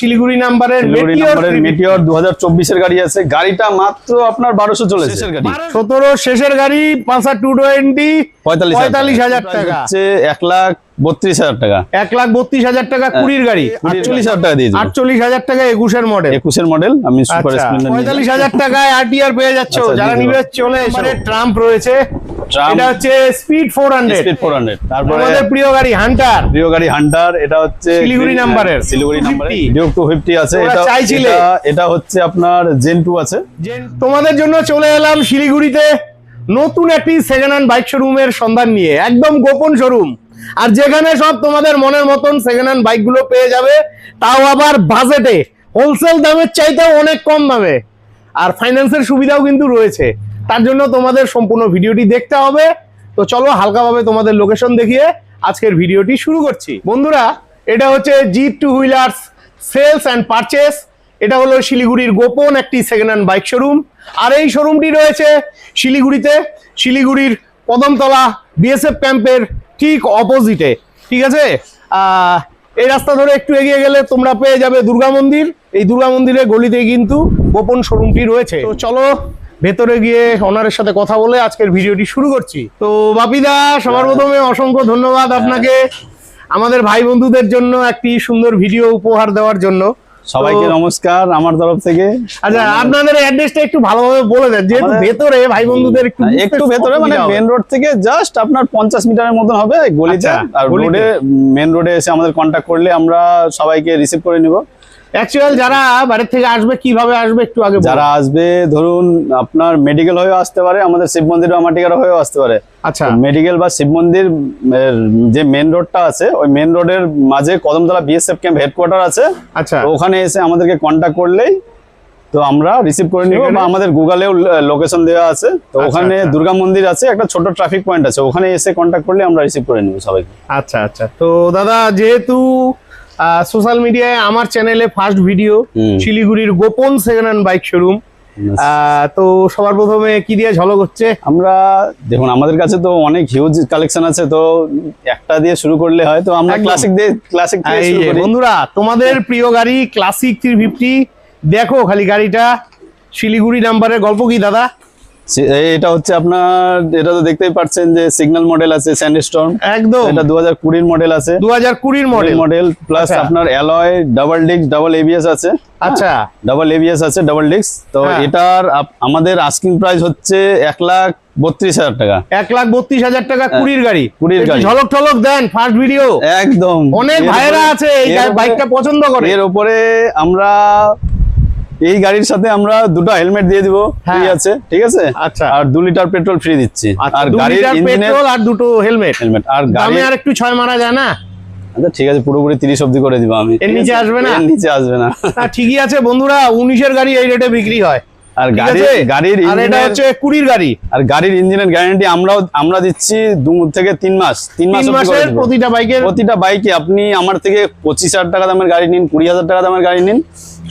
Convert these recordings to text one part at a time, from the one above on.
শিলিগুড়ি নাম্বারের মেটিওর 2024 এর গাড়ি আছে। গাড়িটা মাত্র আপনার 1200 চলেছে। শেষের গাড়ি 17 শেষের গাড়ি পালসার 220 45,000 টাকা হচ্ছে 1,32,000 টাকা 1,32,000 টাকা 20 গাড়ি 48,000 টাকা দিয়ে 48,000 টাকা 21 এর মডেল 21 এর মডেল আমি সুপার স্প্লেন্ডার 45,000 টাকায় আরটিআর পেয়ে যাচ্ছো। যারা নিবে চলে এসে ট্রাম্প রয়েছে, এটা হচ্ছে স্পিড 400 তারপরে আমাদের প্রিয় গাড়ি হান্টার এটা হচ্ছে শিলিগুড়ি নাম্বারের ডিউক 250 আছে। এটা হচ্ছে আপনার জেন 2 আছে। তোমাদের জন্য চলে এলাম শিলিগুড়িতে নতুন একটি সেকেন্ড হ্যান্ড বাইক শোরুমের সন্ধান নিয়ে, একদম গোপন শোরুম, আর যেখানে সব তোমাদের মনের মতন সেকেন্ড হ্যান্ড বাইক গুলো পেয়ে যাবে, তাও আবার বাজেটে, হোলসেল দামের চাইতেও অনেক কম দামে, আর ফাইন্যান্সের সুবিধাও কিন্তু রয়েছে। তার জন্য তোমাদের সম্পূর্ণ ভিডিওটি দেখতে হবে। তো চলো হালকাভাবে তোমাদের লোকেশন দেখিয়ে আজকের ভিডিওটি শুরু করছি। বন্ধুরা, এটা হচ্ছে Jit two wheelers sales and purchase. এটা হলো শিলিগুড়ির গোপন একটি সেকেন্ড হ্যান্ড বাইক শোরুম, আর এই শোরুমটি রয়েছে শিলিগুড়িতে, শিলিগুড়ির কদমতলা বিএসএফ ক্যাম্পের ঠিক অপোজিটে। ঠিক আছে, এই রাস্তা ধরে একটু এগিয়ে গেলে তোমরা পেয়ে যাবে দুর্গা মন্দির। এই দুর্গা মন্দিরের গলিতে কিন্তু গোপন শোরুমটি রয়েছে। তো চলো ভেতরে গিয়ে ওনারের সাথে কথা বলে আজকের ভিডিওটি শুরু করছি। তো বাপিদা, সবার প্রথমে অসংখ্য ধন্যবাদ আপনাকে আমাদের ভাই বন্ধুদের জন্য একটি সুন্দর ভিডিও উপহার দেওয়ার জন্য। সবাইকে নমস্কার আমার তরফ থেকে। আচ্ছা, আপনাদের অ্যাড্রেসটা একটু ভালোভাবে বলে দেন, যেহেতু ভেতরে ভাই বন্ধুদের একটু ভেতরে, মানে মেন রোড থেকে জাস্ট আপনার 50 মিটারের মতন হবে গলিতে। আর রোডে, মেন রোডে এসে আমাদের কন্টাক্ট করলে আমরা সবাইকে রিসিভ করে নিব। অ্যাকচুয়াল যারা বাইরে থেকে আসবে কিভাবে আসবে একটু আগে? যারা আসবে ধরুন আপনার মেডিকেল হয়েও আসতে পারে, আমাদের শিব মন্দির বা মাটিকারা হয়েও আসতে পারে। আচ্ছা, মেডিকেল বা শিব মন্দির যে মেন রোডটা আছে, ওই মেন রোডের মাঝে কদমতলা বিএসএফ ক্যাম্প হেডকোয়ার্টার আছে। আচ্ছা, ওখানে এসে আমাদেরকে কন্ট্যাক্ট করলেই তো আমরা রিসিভ করে নিব, বা আমাদের গুগলেও লোকেশন দেওয়া আছে। তো ওখানে দুর্গা মন্দির আছে, একটা ছোট ট্রাফিক পয়েন্ট আছে, ওখানে এসে কন্ট্যাক্ট করলে আমরা রিসিভ করে নিব সবাইকে। আচ্ছা আচ্ছা। তো দাদা, যেহেতু সোশ্যাল মিডিয়ায় আমার চ্যানেলে ফার্স্ট ভিডিও শিলিগুড়ির গোপন সেকেন্ড হ্যান্ড বাইক শোরুম, তো সবার প্রথমে কি দিয়ে ঝলক হচ্ছে? আমরা দেখুন, আমাদের কাছে তো অনেক হিউজ কালেকশন আছে, তো একটা দিয়ে শুরু করলে হয়, তো আমরা ক্লাসিক দিয়ে শুরু করি। বন্ধুরা, তোমাদের প্রিয় গাড়ি ক্লাসিক 350, দেখো খালি গাড়িটা, শিলিগুড়ি নাম্বারের গল্প কি দাদা? এটা হচ্ছে আপনার, এটা তো দেখতেই পাচ্ছেন যে সিগন্যাল মডেল আছে, স্যান্ডস্টর্ম একদম। এটা 2020 এর মডেল আছে, 2020 মডেল প্লাস আপনার alloy, double disc, double ABS আছে। আচ্ছা, ডাবল এবিএস আছে, ডাবল ডিস্ক। তো এটার আমাদের আস্কিং প্রাইস হচ্ছে 1,32,000 টাকা। 1,32,000 টাকা 20 গাড়ি। ঝলক ঠলক দেন ফার্স্ট ভিডিও। একদম, অনেক ভাইরা আছে এই বাইকটা পছন্দ করে। এর উপরে আমরা এই গাড়ির সাথে আমরা দুটো হেলমেট দিয়ে দিব, ফ্রি আছে। ঠিক আছে, আচ্ছা, আর 2 লিটার পেট্রোল ফ্রি দিচ্ছি। আর গাড়ির পেট্রোল আর দুটো হেলমেট। আর দামে আর একটু 6 মারা যায় না? আচ্ছা ঠিক আছে, পুরোপুরি 30 অবধি করে দিব আমি। এর নিচে আসবে না? এর নিচে আসবে না। ঠিকই আছে বন্ধুরা, 19 এর গাড়ি এই রেটে বিক্রি হয়। আর গাড়ির আর এটা হচ্ছে 20 গাড়ি। আর গাড়ির ইঞ্জিনের গ্যারান্টি আমরা দিচ্ছি 2 থেকে 3 মাস। 3 মাসের প্রতিটা বাইকে আপনি আমার থেকে 25,000 টাকা দামের গাড়ি নিন, 20,000 টাকা দামের গাড়ি নিন,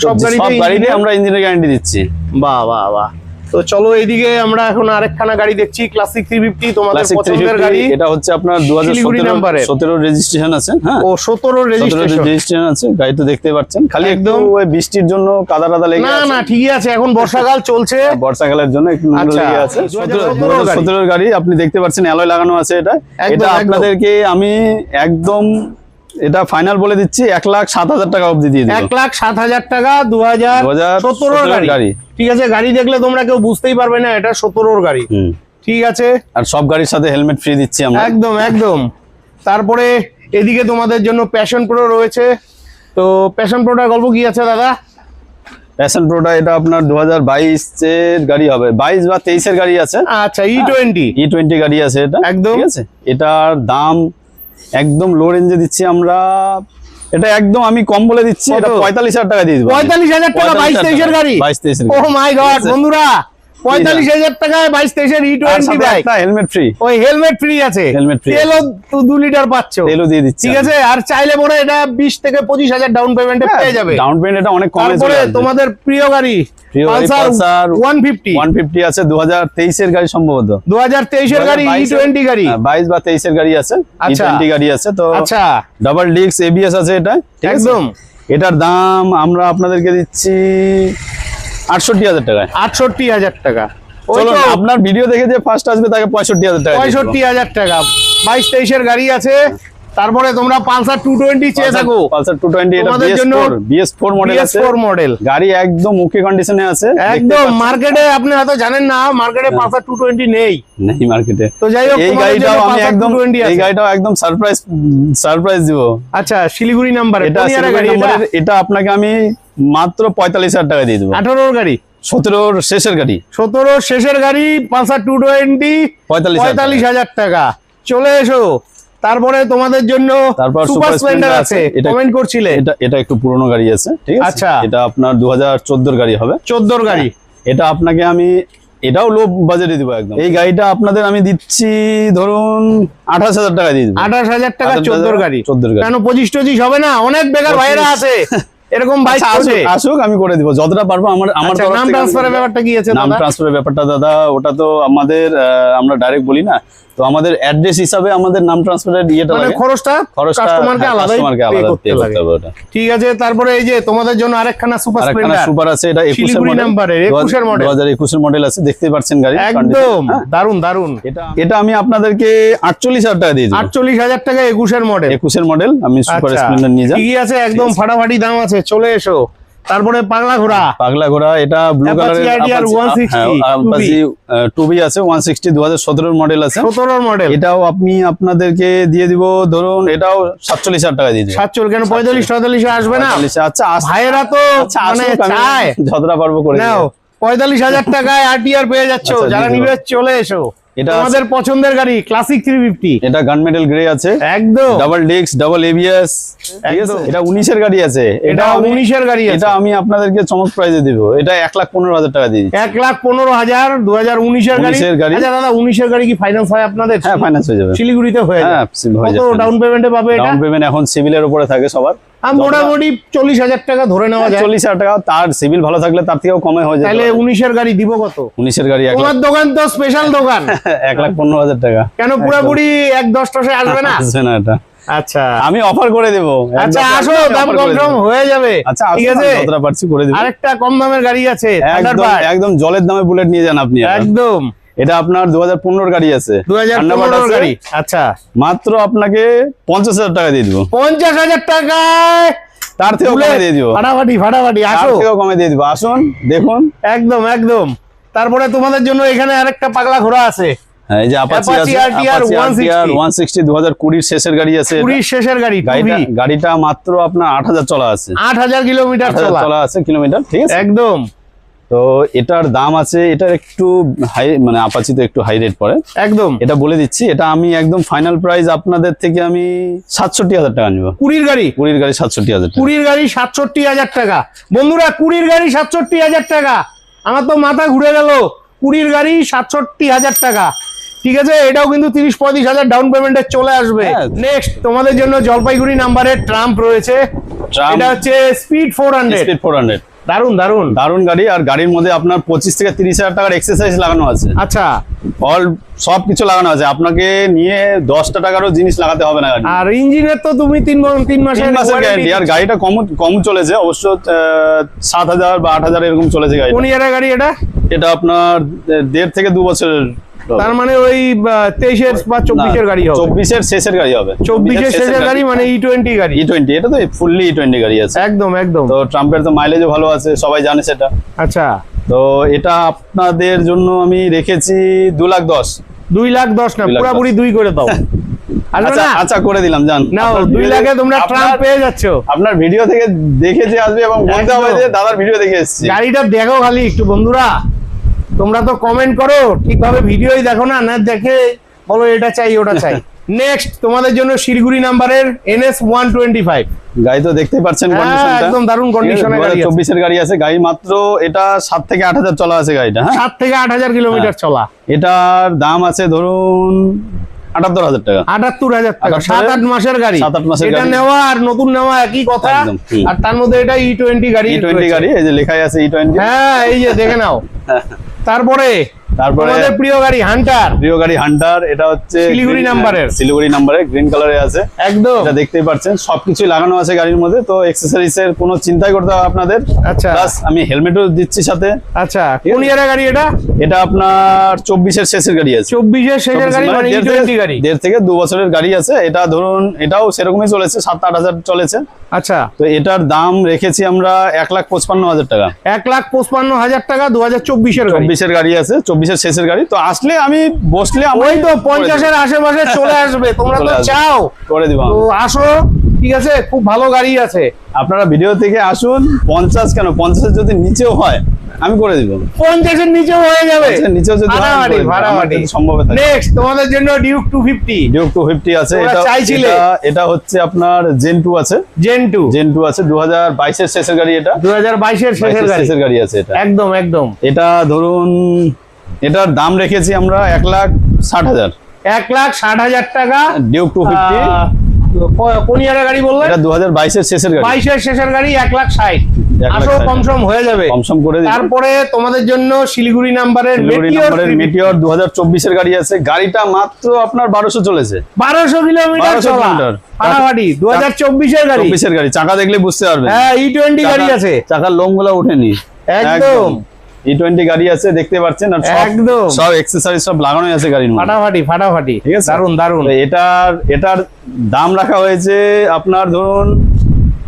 সব গাড়িতে আমরা ইঞ্জিনের গ্যারান্টি দিচ্ছি। বাহ বাহ বাহ। তো চলো এইদিকে আমরা এখন আরেকখানা গাড়ি দেখছি, ক্লাসিক 350, তোমাদের পছন্দের গাড়ি। এটা হচ্ছে আপনার 2017 রেজিস্ট্রেশন আছে। হ্যাঁ, ও 17 রেজিস্ট্রেশন আছে। গাড়ি তো দেখতে পাচ্ছেন, খালি একদম ওই বৃষ্টির জন্য কাদা লেগে আছে। না ঠিকই আছে, এখন বর্ষাকাল চলছে, বর্ষাকালের জন্য একটু নোংরা লেগে আছে। 2017 গাড়ি আপনি দেখতে পাচ্ছেন, অ্যালয় লাগানো আছে। এটা আপনাদেরকে আমি একদম এটা ফাইনাল বলে দিচ্ছি, 1,07,000 টাকা অবধি দিয়ে দিই। 1,07,000 টাকা 2017 গাড়ি। ঠিক আছে, গাড়ি দেখলে তোমরা কেউ বুঝতেই পারবে না এটা 17 গাড়ি। ঠিক আছে, আর সব গাড়ির সাথে হেলমেট ফ্রি দিচ্ছি আমরা। একদম একদম। তারপরে এদিকে তোমাদের জন্য প্যাশন প্রো রয়েছে। তো প্যাশন প্রোটার গল্প কি আছে দাদা? প্যাশন প্রোটা এটা আপনার 2022 এর গাড়ি হবে, 22 বা 23 এর গাড়ি আছে। আচ্ছা, E20 গাড়ি আছে এটা। একদম ঠিক আছে, এটার দাম একদম লো রেঞ্জে দিচ্ছি আমরা। এটা একদম আমি কম বলে দিচ্ছি, এটা 45,000 টাকা দিয়ে দিব। 45,000 টাকা 22-23 এর গাড়ি। 22-23 এর। ও মাই গড বন্ধুরা, 45,000 টাকায় 22-23 এর E20 বাইক, হেলমেট ফ্রি। ওই হেলমেট ফ্রি আছে, তেলও 2 লিটার পাচ্ছো, তেলও দিয়ে দিচ্ছি। ঠিক আছে, আর চাইলে পরে এটা 20 থেকে 25,000 ডাউন পেমেন্টে পেয়ে যাবে। ডাউন পেমেন্ট এটা অনেক কমে চলে আসবে। তোমাদের প্রিয় গাড়ি পালসার 150 আছে, 2023 এর গাড়ি সম্ভবত। 2023 এর গাড়ি, E20 গাড়ি, 22 বা 23 এর গাড়ি আছে, E20 গাড়ি আছে। তো আচ্ছা, ডাবল ডিস্ক এবিএস আছে এটা। একদম। এটার দাম আমরা আপনাদেরকে দিচ্ছি ৬৮,০০০ টাকায়। ৬৮,০০০ টাকা। ওই চলুন, তো আপনার ভিডিও দেখে যে ফার্স্ট আসবে তাকে ৬৫,০০০ টাকা ৬৫,০০০ টাকা। 22-23-এর গাড়ি আছে। তারপরে তোমরা পালসার 220 চেয়ে থাকো। পালসার 220 এটা তোমাদের জন্য BS4 মডেল আছে। BS4 মডেল গাড়ি একদম ওকে কন্ডিশনে আছে। একদম মার্কেটে আপনি হয়তো জানেন না, মার্কেটে পালসার 220 নেই মার্কেটে। তো যাই হোক, এই গাড়িটাও আমি একদম 220 এই আছে। গাড়িটাও একদম সারপ্রাইজ দিব। আচ্ছা, শিলিগুড়ি নাম্বার এটা শিলিগুড়ি নাম্বারের, এটা আপনাকে আমি মাত্র ৪৫,০০০ টাকা দিয়ে দেব। 18-র গাড়ি, ১৭-র শেষের গাড়ি, 17-র শেষের গাড়ি, পালসার 220 45,০০০ টাকা। চলে এসো। তারপরে তোমাদের জন্য তারপর সুপার স্প্লেন্ডার আছে, এটা কমেন্ট করছিলে। এটা একটু পুরনো গাড়ি আছে, ঠিক আছে। আচ্ছা। এটা আপনার ২০১৪-র গাড়ি হবে। 14-র গাড়ি। এটা আপনাকে আমি এটাও লো বাজেটে দিব একদম। এই গাড়িটা আপনাদের আমি দিচ্ছি ধরুন ২৮,০০০ টাকা দিয়ে দিব। ২৮,০০০ টাকা 14-র গাড়ি। 14-র গাড়ি। কেন 25-25 হবে না? অনেক বেকার ভাইরা আছে এরকম বাইক আচ্ছা, আছে। আসুক আমি করে দিব যতটা পারবো। আমার আচ্ছা, তরফ নাম থেকে ট্রান্সফারের ব্যাপারটা কি আছে নাম দাদা? ট্রান্সফারের ব্যাপারটা দাদা, ওটা তো আমাদের আমরা ডাইরেক্ট বলি না, তো আমাদের অ্যাড্রেস হিসাবে আমাদের নাম ট্রান্সফারের ইয়েটা মানে লাগে, খরচটা কাস্টমারকে আলাদা পে করতে লাগে। ওটা ঠিক আছে। তারপরে এই যে তোমাদের জন্য আরেকখানা সুপার আরেকখানা স্প্লেন্ডার সুপার আছে। এটা 21-এর শিলিগুড়ি মডেল, নাম্বারের 21-এর মডেল। 2021-এর মডেল আছে, দেখতে পাচ্ছেন গাড়ি একদম দারুন দারুন। এটা আমি আপনাদেরকে ৪৮,০০০ টাকা দিয়ে দিই। 48,০০০ টাকা 21-এর মডেল। 21-এর মডেল আমি সুপার আচ্ছা, স্প্লেন্ডার নিয়ে যাই। ঠিকই আছে, একদম ফাটাফাটি দাম আছে। চলে এসো। তারপরে পাগলা ঘোড়া, পাগলা ঘোড়া, এটা ব্লু কালারের RTR 160 2B আছে, 160 2017-এর মডেল আছে। 17-র মডেল। এটাও আমি আপনাদেরকে দিয়ে দিব ধরুন, এটাও ৪৭,০০০ টাকা দিয়ে দিব। 47 কেন 45-46 আসবে না? 45 আচ্ছা, ভাইয়েরা তো মানে আসুক, আমি চায়। যতটা পারবো করে নাও, দেব। 45,০০০ টাকায় আরটিআর পেয়ে যাচ্ছ। আচ্ছা, যারা দিয়ে নিবে চলে এসো। এটা তোমাদের পছন্দের গাড়ি ক্লাসিক 350। এটা গান মেডেল গ্রে আছে, একদম ডাবল ডিস্ক, ডাবল এবিএস, ঠিক আছে। এটা 19-এর গাড়ি আছে। এটা 19-এর গাড়ি আছে। এটা আমি আপনাদেরকে চমক প্রাইজে দিব। এটা ১,১৫,০০০ টাকা দিয়ে দিচ্ছি। ১,১৫,০০০ 2019-এর গাড়ি। 19-এর গাড়ি। আচ্ছা দাদা, 19-এর গাড়ি কি ফাইন্যান্স হয় আপনাদের? হ্যাঁ, ফাইন্যান্স হয়ে যাবে। শিলিগুড়িতে হয়ে যাবে। হ্যাঁ, হয়ে কত যাবে। ডাউন পেমেন্টে পাবে এটা? ডাউন পেমেন্ট এখন সিভিলের উপরে থাকে সবার। মোটামুটি 40,০০০ টাকা ধরে নেওয়া যায়। 40,০০০ টাকা, তার সিভিল ভালো থাকলে তার থেকেও কমে হয়ে যায়। তাহলে 19-এর গাড়ি দিব কত? 19-এর গাড়ি তোমার দোকান তো স্পেশাল দোকান। ১,১৫,০০০ টাকা। কেন পুরোপুরি ১-১০ আসবে না? আসবে না এটা। আচ্ছা আমি অফার করে দেব। আচ্ছা, আসো, দাম কম হয়ে যাবে। আচ্ছা, ঠিক আছে, যতটা পারছি করে দেব। আরেকটা কম দামের গাড়ি আছে, একদম থান্ডারবার্ড। একদম জলের দামে বুলেট নিয়ে যান আপনি। একদম এটা আপনার 2015-র গাড়ি আছে, 2015-র গাড়ি। আচ্ছা, মাত্র আপনাকে ৫০,০০০ টাকা দিয়ে দিব। 50,০০০ টাকায় তার থেকেও কমে দিয়ে দিব। ফাটাফাটি ফাটাফাটি তার আসো। থেকেও কমে দিয়ে দিব। আসুন দেখুন। একদম একদম। তারপরে তোমাদের জন্য এখানে আরেকটা পাগলা ঘোড়া আছে। হ্যাঁ, এই যে অ্যাপাচি আছে, RTR 160 2020-র শেষের গাড়ি আছে। 20 শেষের গাড়ি। গাড়িটা মাত্র আপনার ৮,০০০ চলা আছে। ৮,০০০ কিলোমিটার চলা আছে কিলোমিটার, ঠিক আছে। একদম। তো এটার দাম আছে, এটার একটু হাই, মানে আপাচি তো একটু হাই রেট পড়ে একদম। এটা বলে দিচ্ছি, এটা আমি একদম ফাইনাল প্রাইস আপনাদের থেকে আমি ৬৭,০০০ টাকা নিব। 20-র গাড়ি। 20-র গাড়ি ৬৭,০০০ টাকা। 20-র গাড়ি ৬৭,০০০ টাকা। বন্ধুরা, 20-র গাড়ি ৬৭,০০০ টাকা। আমার তো মাথা ঘুরে গেল। 20-র গাড়ি ৬৭,০০০ টাকা। ঠিক আছে, এটাও কিন্তু ৩০-৩৫,০০০ ডাউন পেমেন্টে চলে আসবে। নেক্সট তোমাদের জন্য জলপাইগুড়ি নাম্বারের ট্রাম্প রয়েছে। এটা হচ্ছে স্পিড 400। স্পিড 400 দারুন দারুন দারুন গাড়ি। আর গাড়ির মধ্যে আপনার 25 থেকে 30,০০০ টাকার এক্সারসাইজ লাগানো আছে। আচ্ছা, অল সবকিছু লাগানো আছে। আপনাকে নিয়ে 10টা টাকারও জিনিস লাগাতে হবে না। আর ইঞ্জিনের তো তুমি 3 মাসের গ্যারান্টি। আর গাড়িটা কম চলেছে অবশ্য, 7,000 বা 8,000 এরকম চলেছে গাড়ি। কোন ইয়ারের গাড়ি এটা? এটা আপনার 1.5 থেকে 2 বছরের। তার মানে ওই 23-এর বা 24-এর গাড়ি হবে। 24-এর শেষের গাড়ি হবে। 24-এর শেষের গাড়ি মানে E20 গাড়ি। E20, এটা তো ফুললি E20 গাড়ি আছে। একদম একদম। তো ট্রাম্পের তো মাইলেজও ভালো আছে, সবাই জানে সেটা। আচ্ছা, তো এটা আপনাদের জন্য আমি রেখেছি 2,10,000। 2,10,000 না, পুরোপুরি 2 করে দাও। আচ্ছা করে দিলাম, জান। নাও, 2 লাখে তোমরা ট্রাম্প পেয়ে যাচ্ছ। আপনার ভিডিও থেকে দেখে যে আসবে এবং বলতে হবে যে দাদার ভিডিও দেখে এসেছি। গাড়িটা দেখো খালি একটু বন্ধুরা। তোমরা তো কমেন্ট করো, ঠিকভাবে ভিডিওই দেখো না, না দেখে বলো এটা চাই ওটা চাই। নেক্সট তোমাদের জন্য শিলিগুড়ি নাম্বারের NS 125 গাড়ি তো দেখতে পাচ্ছেন কন্ডিশনটা, একদম দারুণ কন্ডিশনে গাড়ি আছে। 24-এর গাড়ি আছে। গাড়ি মাত্র এটা 7 থেকে 8,000 চলা আছে গাড়িটা। হ্যাঁ, 7 থেকে 8,000 কিলোমিটার চলা। এটার দাম আছে ধরুন ৭৮,০০০ টাকা। ৭৮,০০০ টাকা। 7-8 মাসের গাড়ি। 7-8 মাসের এটা গাড়ি। নেওয়া আর নতুন নেওয়া একই কথা। আর তার মধ্যে এটা E20 গাড়ি। E20 গাড়ি, এই যে লেখাই আছে E20। হ্যাঁ, এই যে দেখে নাও। তারপরে তারপরে আমাদের প্রিয় গাড়ি হান্টার, এটা হচ্ছে শিলিগুড়ি নাম্বারের গ্রিন কালারে আছে একদম। এটা দেখতেই পাচ্ছেন সবকিছু লাগানো আছে গাড়ির মধ্যে, তো অ্যাকসেসরিজ এর কোনো চিন্তাই করতে হবে আপনাদের। আচ্ছা, প্লাস আমি হেলমেটও দিচ্ছি সাথে। আচ্ছা, কোন ইয়ারের গাড়ি এটা? এটা আপনার 24-এর শেষের গাড়ি আছে। 24-এর শেষের গাড়ি, মানে E20 গাড়ি। 1.5 থেকে 2 বছরের গাড়ি আছে এটা। ধরুন এটাও সেরকমই চলেছে, 7-8 হাজার চলেছে। আচ্ছা, তো এটার দাম রেখেছি আমরা 1,55,000 টাকা। 1,55,000 টাকা 2024-এর গাড়ি। 24-এর গাড়ি আছে, 24-এর শেষের গাড়ি। তো আসলে আমি বসলে ওই তো 50-এর আশেপাশে চলে আসবে, তোমরা তো চাও করে দিব। তো আসো, ঠিক আছে, খুব ভালো গাড়ি আছে। আপনারা ভিডিও থেকে আসুন। 50 কেন, 50-এর যদি নিচেও হয় আমি করে দিব। 50-এর নিচেও হয়ে যাবে, নিচেও যদি ভাড়াবাড়ি সম্ভব হয়। নেক্সট তোমাদের জন্য ডিউক 250 আছে। এটা হচ্ছে আপনার জেন 2 আছে। জেন 2 আছে 2022-এর শেষের গাড়ি। এটা 2022-এর শেষের গাড়ি আছে এটা। একদম। এটা ধরুন এটার দাম রেখেছি আমরা 1,60,000। 1,60,000 টাকা ডিউক 250। কোন ইয়ারের গাড়ি বললেন? এটা 2022-এর শেষের গাড়ি। 22-এর শেষের গাড়ি 1,60,000। আসো, কমসম হয়ে যাবে, কমসম করে দিই। তারপরে তোমাদের জন্য শিলিগুড়ি নাম্বারের মেটিওর 2024-এর গাড়ি আছে। গাড়িটা মাত্র আপনার 1200 চলেছে। 1200 কিলোমিটার চলা, ফাটাফাটি। 2024-এর গাড়ি। 24-এর গাড়ি, চাকা দেখলে বুঝতে পারবেন। হ্যাঁ, E20 গাড়ি আছে, চাকার লোমগুলো ওঠেনি একদম। E20 গাড়ি আছে, দেখতে পাচ্ছেন। আর একদম সব অ্যাকসেসরিজ সব লাগানোই আছে গাড়ির মধ্যে, ফাটাফাটি। ঠিক আছে, দারুন। এটার দাম রাখা হয়েছে আপনার ধরুন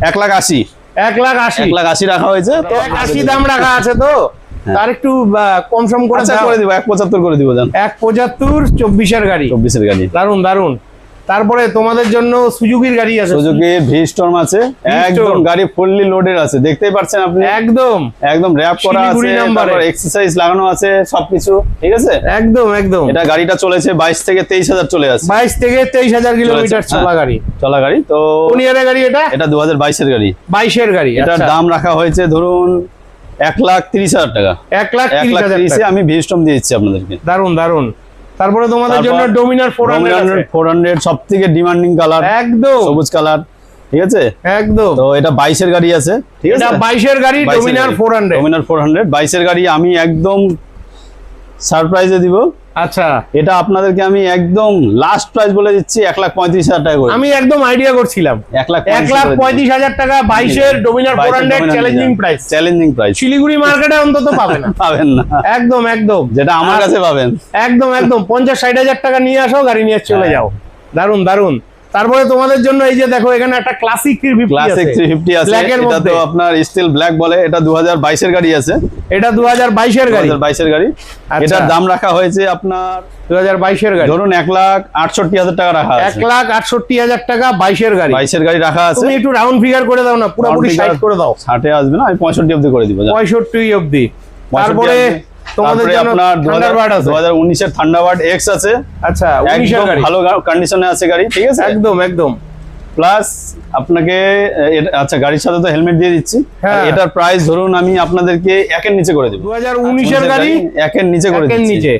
1,80,000। 1,80,000 রাখা হয়েছে। তো 1,80 দাম রাখা আছে, তো তার একটু কমসম করে দিব। 1,75 করে দিব। 1,75 24-এর গাড়ি। 24-এর গাড়ি, দারুন। তারপরে তোমাদের জন্য সুজুকির গাড়ি আছে, সুজুকি ভি-স্টর্ম আছে। একদম গাড়ি ফুললি লোডেড আছে, দেখতেই পাচ্ছেন আপনি। একদম র‍্যাপ করা আছে, তারপর এক্সারসাইজ লাগানো আছে, সবকিছু ঠিক আছে। একদম। এটা গাড়িটা চলেছে 22 থেকে 23,000 চলে আসে। 22 থেকে 23,000 কিলোমিটার চলা গাড়ি। তো কোন ইয়ারের গাড়ি এটা? এটা 2022-এর গাড়ি। 22-এর গাড়ি। এটার দাম রাখা হয়েছে ধরুন 1,30,000 টাকা। 1,30,000 আমি ভি-স্টর্ম দিয়ে দিচ্ছি আপনাদেরকে। দারুন। তারপরে তোমাদের জন্য ডোমিনার 400 সবথেকে ডিমান্ডিং কালার, একদম সবুজ কালার, ঠিক আছে একদম। তো এটা 22-এর গাড়ি আছে, ঠিক আছে। এটা 22-এর গাড়ি, ডোমিনার 400। 22-এর গাড়ি আমি একদম সারপ্রাইজে দিব। আচ্ছা, এটা আপনাদেরকে আমি একদম লাস্ট প্রাইস বলে দিচ্ছি 1,35,000 টাকা করে। আমি একদম আইডিয়া করছিলাম 1,35,000 টাকা 22-এর ডোমিনার 400 চ্যালেঞ্জিং প্রাইস। শিলিগুড়ি মার্কেটে অন্তত পাবেন না। একদম যেটা আমার কাছে পাবেন। একদম 50-60,000 টাকা নিয়ে আসো, গাড়ি নিয়ে চলে যাও। দারুন। তারপরে তোমাদের জন্য এই যে দেখো, এখানে একটা ক্লাসিক 350 আছে। এটা তো আপনার স্টিল ব্ল্যাক বলে। এটা 2022-এর গাড়ি আছে। এটা 2022-এর গাড়ি। এটার দাম রাখা হয়েছে আপনার 2022-এর গাড়ি, ধরুন 1,68,000 টাকা রাখা আছে। 1,68,000 টাকা 22-এর গাড়ি। 22-এর গাড়ি রাখা আছে। তুমি একটু রাউন্ড ফিগার করে দাও না, পুরোপুরি 60 করে দাও। 60-এ আসবে না, আমি 65 অবধি করে দিব। 65 অবধি। তারপরে তোমাদের জন্য আপনার 2019-এর থান্ডারবার্ড এক্স আছে। আচ্ছা, 19-এর গাড়ি, ভালো কন্ডিশনে আছে গাড়ি, ঠিক আছে। একদম। প্লাস আপনাকে আচ্ছা, গাড়ির সাথে তো হেলমেট দিয়ে দিচ্ছি। এটার প্রাইস ধরুন আমি আপনাদেরকে 1-এর নিচে করে দেব। 2019-এর গাড়ি 1-এর নিচে করে দিচ্ছি।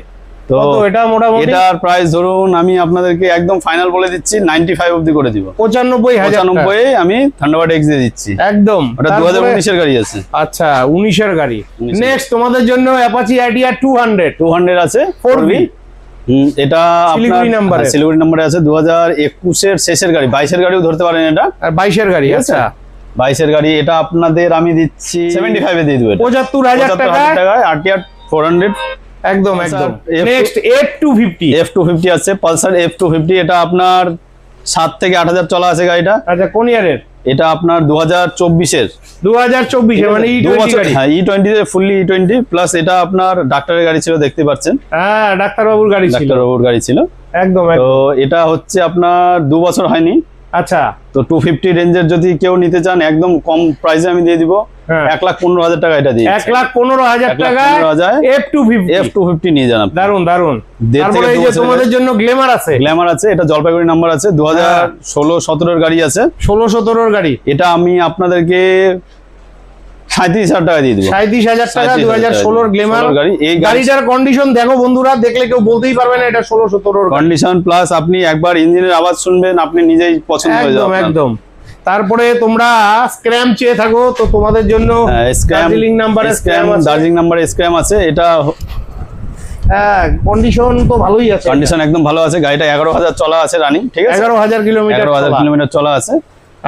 তো এটা মোটামুটি এটার প্রাইস ধরুন আমি আপনাদেরকে একদম ফাইনাল বলে দিচ্ছি 95 অবধি করে দিব। 95 আমি থান্ডারবার্ড এক্স দিয়ে দিচ্ছি। একদম। ওটা 2019-এর গাড়ি আছে। আচ্ছা, 19-এর গাড়ি। নেক্সট তোমাদের জন্য অ্যাপাচি আইডিয়া 200 আছে 4V। এটা শিলিগুড়ি নাম্বারে আছে। 2021-এর শেষের গাড়ি। 22-এর গাড়িও ধরতে পারেন এটা। আর 22-এর গাড়ি। আচ্ছা, 22-এর গাড়ি। এটা আপনাদের আমি দিচ্ছি 75-এ দিয়ে দেব। 75,000 টাকায় RTR 400। একদম। নেক্সট F250 আছে, পালসার F250। এটা আপনার 7 থেকে 8,000 চলা আছে গাড়িটা। আচ্ছা, কোন ইয়ারের? এটা আপনার 2024-এর। 2024-এর মানে E20 গাড়ি। হ্যাঁ, E20 ফুললি E20 প্লাস। এটা আপনার ডাক্তারের গাড়ি ছিল, দেখতে পাচ্ছেন। হ্যাঁ, ডাক্তারবাবুর গাড়ি ছিল। একদম। তো এটা হচ্ছে আপনার 2 বছর হয়নি। আচ্ছা, তো 250 রেঞ্জের যদি কেউ নিতে চান, একদম কম প্রাইসে আমি দিয়ে দিব। 1,15,000 টাকা এটা দিয়ে। 1,15,000 টাকা F250 নিয়ে যান। দারুন। তারপরে এই যে তোমাদের জন্য গ্ল্যামার আছে। এটা জলপাইগুড়ি নাম্বার আছে। 2016-17-এর গাড়ি আছে। 16-17-এর গাড়ি। এটা আমি আপনাদেরকে 37,000 টাকা দিয়ে দিব। 37,000 টাকা 2016-এর গ্ল্যামার গাড়ি। এই গাড়িটার কন্ডিশন দেখো বন্ধুরা, দেখলে কেউ বলতেই পারবে না এটা 16-17-এর কন্ডিশন। প্লাস আপনি একবার ইঞ্জিনের আওয়াজ শুনবেন, আপনি নিজেই পছন্দ হয়ে যাবে। একদম। তারপরে তোমরা স্ক্র্যাম চেয়ে থাকো, তো তোমাদের জন্য দার্জিলিং নাম্বারে স্ক্র্যাম আছে। দার্জিলিং নাম্বারে স্ক্র্যাম আছে। এটা হ্যাঁ, কন্ডিশন তো ভালোই আছে। কন্ডিশন একদম ভালো আছে। গাড়িটা 11,000 চলা আছে রানিং, ঠিক আছে? 11,000 কিলোমিটার। 11,000 কিলোমিটার চলা আছে।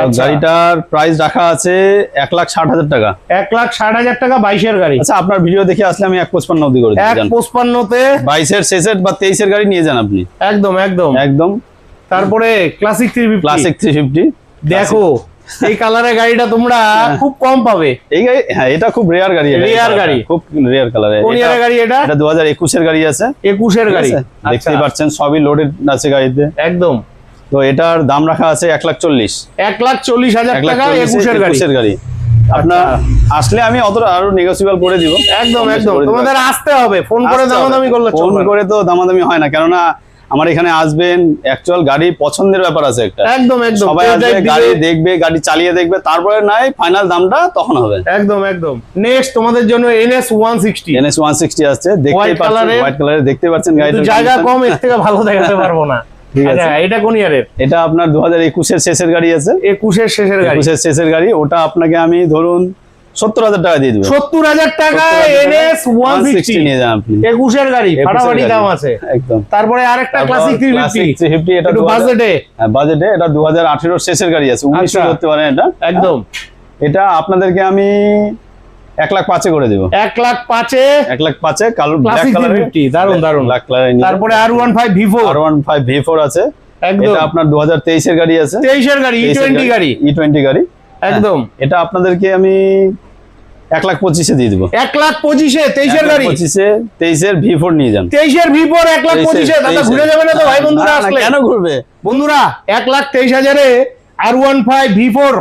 আচ্ছা। গাড়িটার প্রাইস রাখা আছে 1,60,000 টাকা। 1,60,000 টাকা 22-এর গাড়ি। আচ্ছা, আপনার ভিডিও দেখে আসলে আমি 1,55 অবধি করে দিই। 1,55-তে 22-এর শেষের বা 23-এর গাড়ি নিয়ে যান আপনি। একদম একদম একদম। তারপরে ক্লাসিক 350। ক্লাসিক 350 দেখো এই কালারের গাড়িটা তোমরা খুব কম পাবে। এই গাড়ি, হ্যাঁ, এটা খুব রেয়ার গাড়ি। রেয়ার গাড়ি, খুব রেয়ার কালার। কোন ইয়ারের গাড়ি এটা? এটা 2021-এর গাড়ি আছে। 21-এর গাড়ি, দেখতেই পাচ্ছেন সবই লোডেড আছে গাড়িতে। একদম। তো এটার দাম রাখা আছে 1,40,000। 1,40,000 টাকা 21-এর গাড়ি। আপনার আসলে আমি অতটা আরো নেগোসিয়েবল করে দিব। একদম একদম, তোমাদের আসতে হবে, ফোন করে দামাদামি করলে ফোন করে তো দামাদামি হয় না, কেননা আমার এখানে আসবেন, অ্যাকচুয়াল গাড়ি পছন্দের ব্যাপার আছে একটা। একদম একদম, সবাই আসবে, গাড়ি দেখবে, গাড়ি চালিয়ে দেখবে, তারপরে নাই ফাইনাল দামটা তখন হবে। একদম একদম। নেক্সট তোমাদের জন্য NS 160। NS 160 আসছে, দেখতেই পাচ্ছেন হোয়াইট কালারে, দেখতে পাচ্ছেন গাড়িটা। জায়গা কম, এর থেকে ভালো দেখাতে পারবো না। ঠিক আছে। আচ্ছা, এটা কোন ইয়ারের? এটা আপনার 2021-এর শেষের গাড়ি আছে। 21-এর শেষের গাড়ি। 21-এর শেষের গাড়ি। ওটা আপনাকে আমি ধরুন 70,000 টাকা দিয়ে দেবো। 70,000 টাকা NS 160 নিয়ে যান আপনি। 21-এর গাড়ি, ফাটাফাটি দাম আছে একদম। তারপরে আরেকটা ক্লাসিক 350। এটা বাজেটে, এটা 2018-এর শেষের গাড়ি আছে। 19 করতে পারেন এটা। একদম। এটা আপনাদেরকে আমি 1,05,000 করে দেবো। 1,05,000 1,05,000 কালো ব্ল্যাক কালার। দারুন দারুন ব্ল্যাক কালার। তারপরে R15 V4। R15 V4 আছে। এটা আপনার 2023-এর গাড়ি আছে। 23-এর গাড়ি, E20 গাড়ি। E20 গাড়ি, একদম। এটা আপনাদেরকে আমি 1,25,000 দিয়ে দেবো। 1,25,000 23-এর গাড়ি। 23-এর V4 নিয়ে যান। 23-এর V4 1,25,000। দাদা ঘুরে যাবে না তো ভাই বন্ধুরা? আসলে কেন ঘুরবে বন্ধুরা? 1,23,000-এ R15 V4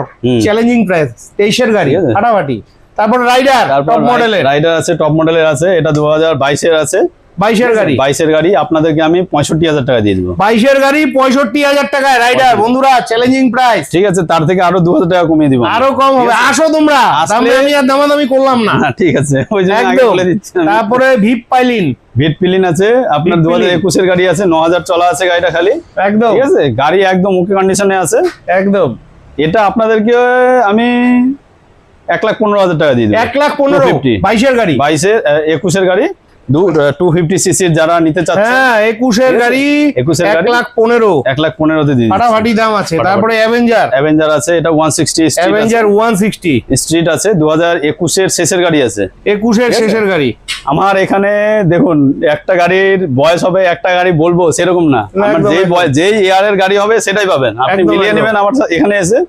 চ্যালেঞ্জিং প্রাইস, 23-এর গাড়ি, ফাটাফাটি। তারপর রাইডার টপ মডেলের, রাইডার আছে, টপ মডেলের আছে। এটা 2022-এর আছে। 22-এর গাড়ি। 22-এর গাড়ি আপনাদেরকে আমি 65,000 টাকা দিয়ে দেবো। 22-এর গাড়ি 65,000 টাকায় রাইডার, বন্ধুরা চ্যালেঞ্জিং প্রাইস। ঠিক আছে, তার থেকে আরো 2,000 টাকা কমিয়ে দিব। আরো কম হবে, আসো তোমরা। আমি আর দামাদামি করলাম না। ঠিক আছে, ওই জন্য আগে বলে দিচ্ছি। তারপরে ভিপ পিলিন আছে আপনার 2021-এর গাড়ি আছে। 9,000 চলা আছে গাড়িটা খালি। একদম, ঠিক আছে। গাড়ি একদম ওকে কন্ডিশনে আছে। একদম। এটা আপনাদেরকে আমি 1,15,000 টাকা দিয়ে দেব। 1,15,000 22-এর গাড়ি। 21-এর গাড়ি 250 সিসির যারা নিতে চাচ্ছে। হ্যাঁ, 21-এর গাড়ি 1,15,000। 1,15,000 দিয়ে দিচ্ছি। ফাটাফাটি দাম আছে। তারপরে অ্যাভেঞ্জার আছে। এটা 160 স্ট্রিট আছে। 2021-এর শেষের গাড়ি আছে। 21-এর শেষের গাড়ি। আমার এখানে দেখুন, একটা গাড়ির বয়স হবে, একটা গাড়ি বলবো সেরকম না। আমার যেই ইয়ারের গাড়ি হবে সেটাই পাবেন। আপনি মিলিয়ে নেবেন আমার এখানে এসে।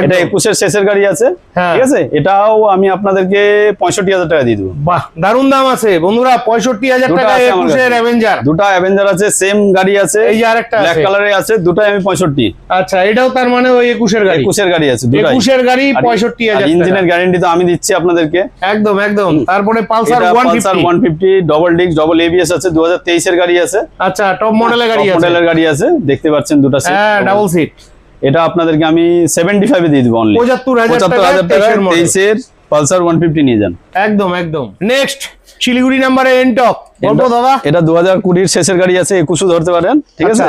এটা 21-এর শেষের গাড়ি আছে, ঠিক আছে। এটাও আমি আপনাদেরকে 65,000 টাকা দিয়ে দেবো। বাহ, দারুন দাম আছে বন্ধুরা। 65,000 টাকা 21-এর অ্যাভেঞ্জার। দুটো অ্যাভেঞ্জার আছে, সেম গাড়ি আছে। এই যে আরেকটা ব্ল্যাক কালারে আছে, দুটোই আমি 65। আচ্ছা, এটাও তার মানে ওই 21-এর গাড়ি। 21-এর গাড়ি আছে, দুটোই 21-এর গাড়ি 65,000। ইঞ্জিনের গ্যারান্টি তো আমি দিচ্ছি আপনাদেরকে। একদম একদম। তারপরে Pulsar 150 double disc double ABS আছে। 2023-এর গাড়ি আছে। আচ্ছা, টপ মডেলের গাড়ি আছে। মডেলের গাড়ি আছে, দেখতে পাচ্ছেন দুটো সিট। হ্যাঁ, ডাবল সিট। এটা আপনাদেরকে আমি 75-এ দিয়ে দিব অনলি। 75,000 টাকা 23-এর পালসার 150 নিয়ে যান। একদম একদম। নেক্সট শিলিগুড়ি নাম্বারে এনটক বলবো দাদা। এটা 2020-এর শেষের গাড়ি আছে, 21 ধরতে পারেন, ঠিক আছে।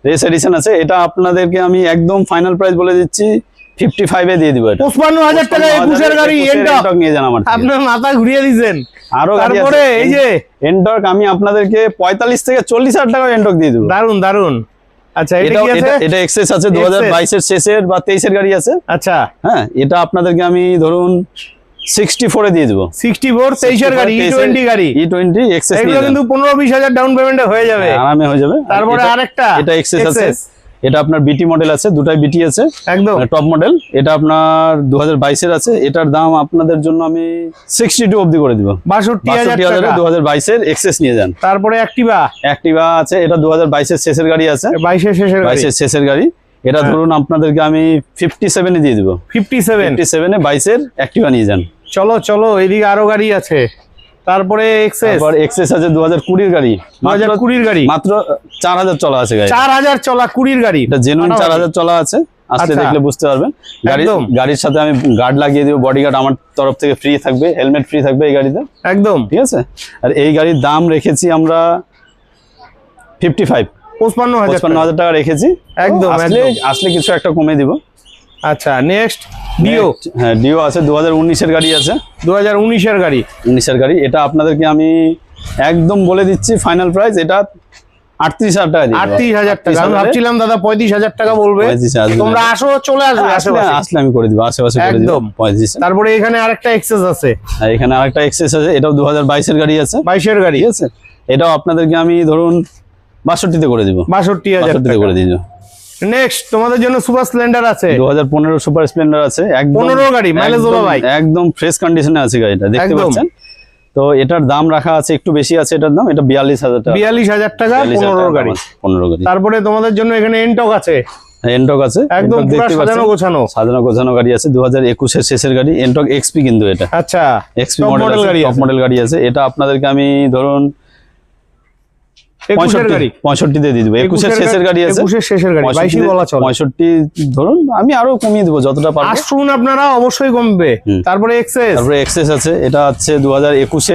রেস এডিশন আছে। এটা আপনাদেরকে আমি একদম ফাইনাল প্রাইস বলে দিচ্ছি 55-এ দিয়ে দিব। এটা 55,000 টাকা 21-এর গাড়ি এনটক নিয়ে যান। আমার আপনার মাথা ঘুরিয়ে দিয়েছেন। আরো গাড়ি আছে। তারপরে এই যে এনটক আমি আপনাদেরকে 45 থেকে 40,000 টাকা এনটক দিয়ে দেব। দারুন দারুন। আচ্ছা, এটা কি আছে? এটা এক্সেস আছে। 2022-এর শেষের বা 23-এর গাড়ি আছে। আচ্ছা, হ্যাঁ, এটা আপনাদেরকে আমি ধরুন 64-এ দিয়ে দেব। 64 23-এর গাড়ি, E20 গাড়ি। E20 এক্সেস এগুলো কিন্তু 15-20,000 ডাউন পেমেন্টে হয়ে যাবে, আরামে হয়ে যাবে। তারপরে আরেকটা এটা এক্সেস আছে। এটা আপনার বিটি মডেল আছে, দুটাই বিটি আছে, একদম টপ মডেল। এটা আপনার 2022-এর আছে। এটার দাম আপনাদের জন্য আমি 62 অবধি করে দিব। 62,000 টাকা 2022-এর এক্সেস নিয়ে যান। তারপরে অ্যাক্টিভা আছে। এটা 2022-এর শেষের গাড়ি আছে। 22-এর শেষের গাড়ি। এটা ধরুন আপনাদেরকে আমি 57-এ দিয়ে দিব। 57-এ 22-এর অ্যাক্টিভা নিয়ে যান। চলো চলো, এদিকে আরো গাড়ি আছে। তারপরে এক্সেস আছে 2020-এর গাড়ি। 2020-এর গাড়ি মাত্র 4,000 চলা আছে গাড়ি। 4,000 চলা 20-এর গাড়ি। এটা জেনুইন 4,000 চলা আছে। আসলে দেখলে বুঝতে পারবেন। গাড়ির সাথে আমি গার্ড লাগিয়ে দিব, বডি গার্ড আমার তরফ থেকে ফ্রি থাকবে, হেলমেট ফ্রি থাকবে এই গাড়িতে, একদম ঠিক আছে। আর এই গাড়ির দাম রেখেছি আমরা 55,000 টাকা রেখেছি। একদম আসলে কিছু একটা কমে দিব। আচ্ছা, নেক্সট ডিও। হ্যাঁ, ডিও আছে। 2019-এর গাড়ি আছে। 2019-এর গাড়ি। 19-এর গাড়ি। এটা আপনাদেরকে আমি একদম বলে দিচ্ছি ফাইনাল প্রাইস এটা 38,000 টাকা দিই। 38,000 টাকা। আমি ভাবছিলাম দাদা 35,000 টাকা বলবে। 35,000 তোমরা আসো, চলে আসবে আশেপাশে। আসলে আমি করে দিব, আশেপাশে করে দিব একদম। 35,000। তারপরে এখানে আরেকটা এক্সেস আছে, আর এখানে আরেকটা এক্সেস আছে, এটাও 2022 এর গাড়ি আছে, 22 এর গাড়ি। ঠিক আছে। এটাও আপনাদেরকে আমি ধরুন 62 করে দিব, 62,000 62 করে দিয়ে দিব। নেক্সট তোমাদের জন্য সুপার স্প্লেন্ডার আছে, 2015 সুপার স্প্লেন্ডার আছে, একদম 15 গাড়ি, মাইলেজ ওলা বাইক, একদম ফ্রেশ কন্ডিশনে আছে গাড়িটা, দেখতে একদম। পাচ্ছেন। তো এটার দাম রাখা আছে একটু বেশি আছে, এটার দাম এটা 42,000 টাকা। 42,000 টাকা, 15 গাড়ি। 15 গাড়ি। তারপরে তোমাদের জন্য এখানে এনটক আছে, এনটক আছে, একদম এনটক পুরো দেখতে পাচ্ছেন, সাজানো গোছানো। সাজানো গোছানো গাড়ি আছে, 2021 এর শেষের গাড়ি, এনটক এক্সপি কিন্তু এটা। আচ্ছা, এক্সপি Top মডেল model গাড়ি টপ আছে। মডেল গাড়ি আছে। এটা আপনাদেরকে আমি ধরুন 21 এর গাড়ি, 65 দিয়ে দিয়ে দেবো। 21 এর শেষের গাড়ি আছে, 21 এর শেষের গাড়ি, 22 বলা চলে। 65 ধরুন, আমি আরো কমিয়ে দেবো যতটা পারবো। আসুন আপনারা, অবশ্যই কমবে। তারপরে এক্সেস, তারপরে এক্সেস আছে, এটা হচ্ছে 2021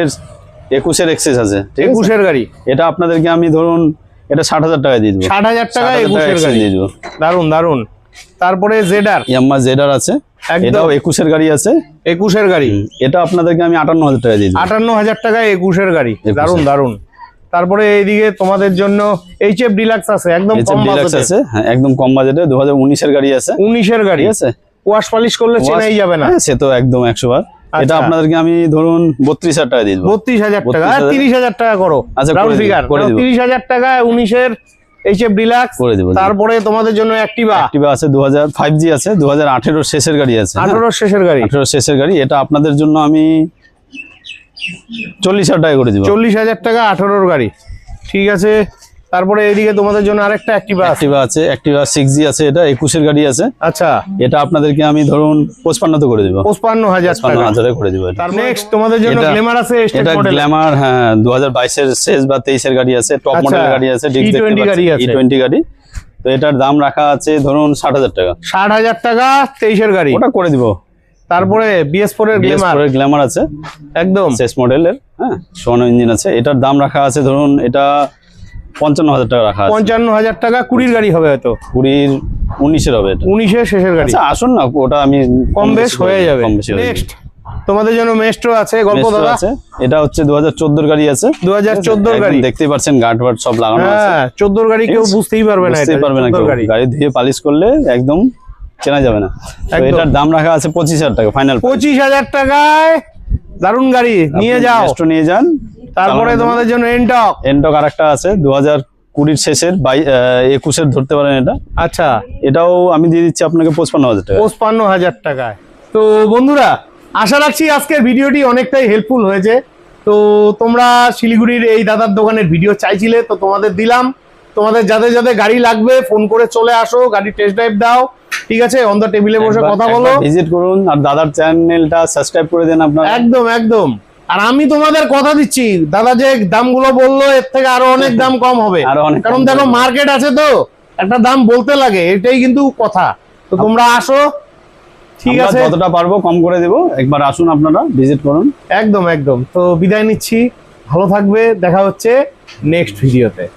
এর এক্সেস আছে, ঠিক আছে। 21 এর গাড়ি, এটা আপনাদেরকে আমি ধরুন এটা 60,000 টাকা দিয়ে দেবো। 60,000 টাকা 21 এর গাড়ি দিয়ে দেবো। দারুন দারুন। তারপরে জেডার, ইয়াম্মা জেডার আছে, একদম। এটাও 21 এর গাড়ি আছে, 21 এর গাড়ি, এটা আপনাদেরকে আমি 58,000 টাকা দিয়ে দেবো। 58,000 টাকা 21 এর গাড়ি, 21 দারুন দারুন। তারপরে এইদিকে তোমাদের জন্য এইচএফ ডিলাক্স আছে, একদম কম ডিলাক্স বাজেটে, আছে, হ্যাঁ একদম কম বাজেটে, 2019 এর গাড়ি আছে, 19 এর গাড়ি ঠিক আছে। ওয়াশ পালিশ করলে চেনাই যাবে না। হ্যাঁ, সে তো একদম 100 বার। এটা আচ্ছা। আপনাদেরকে আমি ধরুন 32,000 টাকা দিয়ে দেবো। 32,000 টাকা, 32,000 30,000 টাকা করো, আচ্ছা, রাউন্ড করে দিব, ফিগার করে দিব। 30,000 টাকা 19 এর এইচএফ ডিলাক্স করে দিব। তারপরে তোমাদের জন্য অ্যাক্টিভা, অ্যাক্টিভা আছে, 5G আছে, 2018 এর শেষের গাড়ি আছে, 18 শেষের গাড়ি, 18 শেষের গাড়ি। এটা আপনাদের জন্য আমি 40,000 টাকা করে দিব। 40,000 টাকা 18 গাড়ি, ঠিক আছে। তারপরে এইদিকে তোমাদের জন্য আরেকটা অ্যাক্টিভা আছে, অ্যাক্টিভা আছে, অ্যাক্টিভা 6G আছে, এটা 21 এর গাড়ি আছে। আচ্ছা, এটা আপনাদেরকে আমি ধরুন 55 করে দিব, 55,000 টাকা। 55,000 করে দিব। এটা তার নেক্সট তোমাদের জন্য এটা- গ্ল্যামার আছে, স্টেট এটা মডেল, গ্ল্যামার, হ্যাঁ 2022 এর শেষ বা 23 এর গাড়ি আছে, টপ আচ্ছা, মডেল গাড়ি আছে, E20 গাড়ি আছে। E20 গাড়ি। তো এটার দাম রাখা আছে ধরুন 60,000 টাকা। 60,000 টাকা 23 এর গাড়ি। ওটা করে দিব। তারপরে BS4 এর গ্ল্যামার, BS4 এর গ্ল্যামার আছে, একদম শেষ মডেলের, হ্যাঁ সোনো ইঞ্জিন আছে। এটার দাম রাখা আছে ধরুন এটা 55,000 টাকা রাখা আছে। 55,000 টাকা 20 গাড়ি হবে হয়তো, 19 এর হবে এটা। 19 এর শেষের গাড়ি, আচ্ছা আসুন না, ওটা আমি কম বেশ হয়ে যাবে। কম বেশি হয়ে যাবে। নেক্সট তোমাদের জন্য মেস্ট্রো আছে, গল্প Maestro দাদা আছে, এটা হচ্ছে 2014 গাড়ি আছে, 2014 একদম গাড়ি, দেখতেই পাচ্ছেন গার্ড ওয়ার্ড সব লাগানো আছে। হ্যাঁ 14 গাড়ি ঠিক কেউ আছে? বুঝতেই পারবে না, বুঝতেই এটা পারবে না 14 কেউ। গাড়ি, গাড়ি ধুয়ে পালিশ করলে একদম চেনা যাবে না। তো একদম। এটার দাম রাখা আছে 25,000 টাকা ফাইনাল। 25,000 টাকায় দারুন গাড়ি নিয়ে যাও। মেস্ট্রো নিয়ে যান। তারপরে তোমাদের জন্য এনটক, এনটক আরেকটা আছে 2020 শেষের 21 এর ধরতে পারেন এটা। আচ্ছা এটাও আমি দিয়ে দিচ্ছি আপনাকে 55,000 টাকা। 55,000 টাকায়। তো বন্ধুরা, আশা রাখছি আজকের ভিডিওটি অনেকটাই হেল্পফুল হয়েছে। তো তোমরা শিলিগুড়ির এই দাদার দোকানের ভিডিও চাইছিলে, তো তোমাদের দিলাম। তোমাদের যাদের যাদের গাড়ি লাগবে ফোন করে চলে আসো, গাড়ি টেস্ট ড্রাইভ দাও, ঠিক আছে, অন দ্য টেবিলে বসে কথা বলো, ভিজিট করুন আর দাদার চ্যানেলটা সাবস্ক্রাইব করে দেন আপনারা। একদম একদম। আর আমি তোমাদের কথা দিচ্ছি, দাদা যে দামগুলো বললো এর থেকে আরো অনেক দাম কম হবে, আরো অনেক কারণ কম দেখো হবে। মার্কেট আছে তো একটা দাম বলতে লাগে, এটাই কিন্তু কথা। তো তোমরা আসো, ঠিক আমরা আছে, যতটা পারবো কম করে দেবো, একবার আসুন আপনারা ভিজিট করুন। একদম একদম। তো বিদায় নিচ্ছি, ভালো থাকবে, দেখা হচ্ছে নেক্সট ভিডিওতে।